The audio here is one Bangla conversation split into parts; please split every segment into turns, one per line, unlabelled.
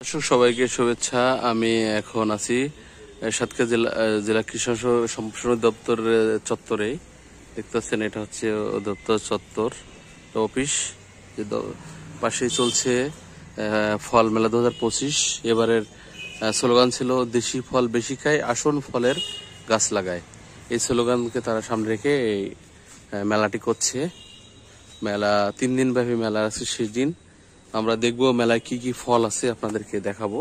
দর্শক সবাইকে শুভেচ্ছা। আমি এখন আছি সাতক্ষীরা জেলা কৃষি সম্প্রসারণ দপ্তরের চত্বরে। দেখতে পাচ্ছেন এটা হচ্ছে দপ্তর চত্বর অফিস। পাশেই চলছে ফল মেলা 2025। এবারের স্লোগান ছিল দেশি ফল বেশি খায়, আসন ফলের গাছ লাগায়। এই স্লোগানকে তারা সামনে রেখে এই মেলাটি করছে। মেলা 3 দিন ব্যাপী মেলা আছে। শেষ দিন আমরা দেখবো মেলায় কি কি ফল আছে, আপনাদেরকে দেখাবো।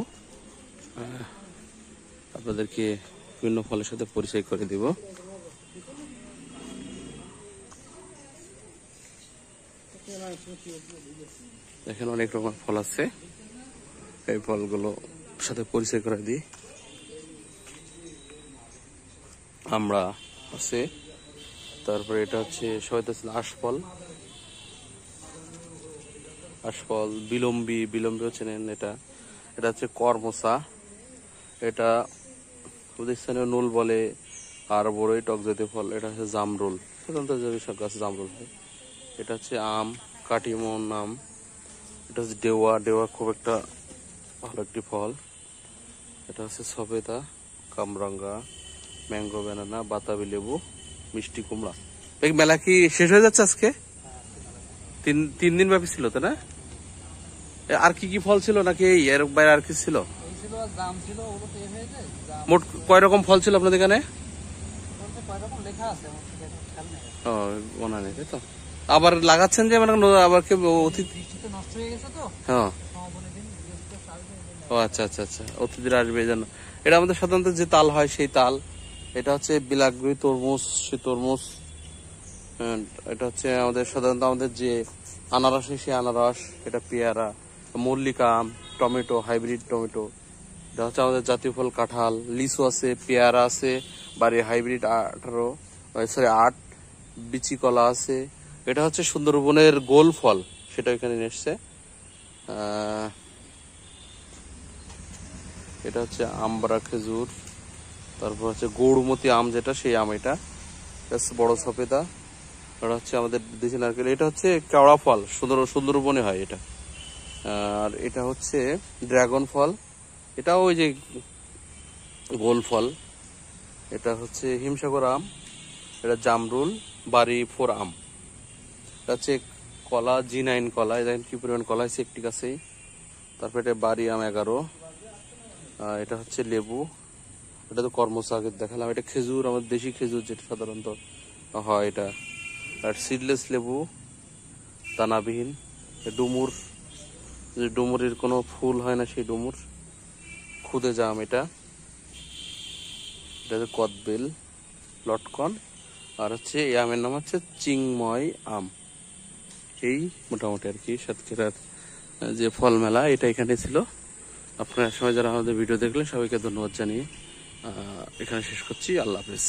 আপনাদেরকে বিভিন্ন ফলের সাথে পরিচয় করে দিব। দেখেন অনেক রকম ফল আছে, এই ফলগুলো সাথে পরিচয় করে দিই। আমরা আছে, তারপরে এটা হচ্ছে সবাই আশফল, আশফল, বিলম্বী চেনেন এটা। এটা হচ্ছে করমচা, এটা স্থানীয় নুল বলে, আর বড়ই টক জাতীয় ফল। এটা হচ্ছে জামরুল, সাধারণত সব গাছ জামরুল হয়। এটা হচ্ছে আম, কাটিমন আম। এটা হচ্ছে ডেওয়া খুব একটা ভালো একটি ফল। এটা হচ্ছে সবেদা, কামরাঙ্গা, ম্যাঙ্গো, ব্যানানা, বাতাবি লেবু, মিষ্টি কুমড়া। মেলা কি শেষ হয়ে যাচ্ছে আজকে? তিন দিন ব্যাপী ছিল তো না? আর কি কি ফল ছিল নাকি এর বাইরে আর কি ছিল? মোট কয় রকম ফল ছিল আপনাদের এখানে? তো আবার লাগাচ্ছেন যে, মানে আবার কি হ্যাঁ? ও আচ্ছা আচ্ছা আচ্ছা, অতিথিরা আসবে এই জন্য। এটা আমাদের সাধারণত যে তাল হয় সেই তাল। এটা হচ্ছে বিলাগ্রী তরমুজ, সে তরমুজ। এটা হচ্ছে আমাদের সাধারণত আমাদের যে আনারস, সেই আনারস। এটা পেয়ারা, মল্লিকা আম, টমেটো, হাইব্রিড টমেটো। এটা হচ্ছে আমাদের জাতীয় ফল কাঁঠাল, লিচু আছে, পেয়ারা আছে, বাড়ি হাইব্রিড 8 বিচি কলা আছে। এটা হচ্ছে সুন্দরবনের গোল ফল, সেটা এখানে এসছে। এটা হচ্ছে আমবারা খেজুর। তারপর হচ্ছে গৌড়মতি আম, যেটা সেই আম। এটা বড় সফেদা। এটা হচ্ছে আমাদের দেশি নারকেল। এটা হচ্ছে কেওড়া ফল, সুন্দরবনে হয় এটা। আর এটা হচ্ছে ড্রাগন ফল, এটাও ওই যে গোল ফল। এটা হচ্ছে হিমসাগর আম। এটা জামরুল, বাড়ি 4 আম। এটা হচ্ছে কলা, G9 কলা। দেখেন কি পরিমাণ কলা হয়েছে একটি গাছেই। তারপর এটা বাড়ি আম 11। এটা হচ্ছে লেবু, এটা তো করমচা আগে দেখালাম। এটা খেজুর, আমাদের দেশি খেজুর যেটা সাধারণত হয় এটা। আর সিডলেস লেবু, দানাবিহীন। ডুমুর, যে ডুমুরের কোনো ফুল হয় না সেই ডুমুর। খুদে জাম এটা হচ্ছে কদবেল, লটকন। আর হচ্ছে এই আমের নাম হচ্ছে চিংময় আম। এই মোটামুটি আর কি সাতক্ষীরার যে ফল মেলা, এটা এখানে ছিল। আপনারা সবাই যারা আমাদের ভিডিও দেখলেন সবাইকে ধন্যবাদ জানিয়ে এখানে শেষ করছি। আল্লাহ হাফেজ।